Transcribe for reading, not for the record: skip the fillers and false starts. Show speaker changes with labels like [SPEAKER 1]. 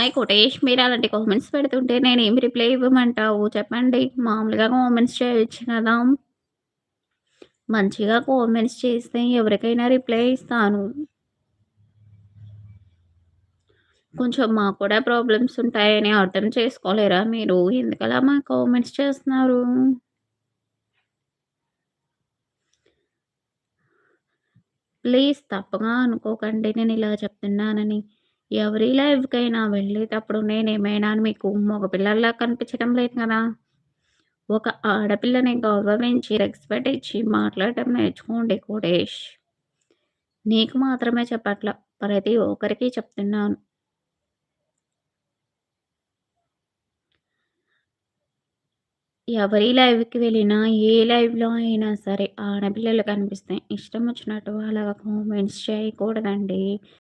[SPEAKER 1] Hi Kotesh, మీరలాంటి comments పెడుతుంటే నేనేమి reply ఇవ్వమంటావు చెప్పండి? మామూలుగా కామెంట్స్ చేయొచ్చు కదా! మంచిగా కామెంట్స్ చేస్తే ఎవరికైనా రిప్లై ఇస్తాను. కొంచెం మాకు కూడా ప్రాబ్లమ్స్ ఉంటాయని అర్థం చేసుకోలేరా మీరు? ఎందుకలా మా కామెంట్స్ చేస్తున్నారు? ప్లీజ్ తప్పుగా అనుకోకండి నేనిలా చెప్తున్నానని. ఎవరి లైవ్‌కైనా వెళ్ళేటప్పుడు నేనేమైనా మీకు మగపిల్లల్లా కనిపించడం లేదు కదా! ఒక ఆడపిల్లని గౌరవించి, రెస్పెక్ట్ ఇచ్చి మాట్లాడటం నేర్చుకోండి కోటేష్. నీకు మాత్రమే చెప్పట్ల. ప్రతి ఒక్కరికి చెప్తున్నాను. ఎవరి లైవ్‌కి వెళ్ళినా, ఏ లైవ్‌లో అయినా సరే ఆడపిల్లలు కనిపిస్తే ఇష్టం వచ్చినట్టు అలాగ కామెంట్స్ చేయకూడదండి.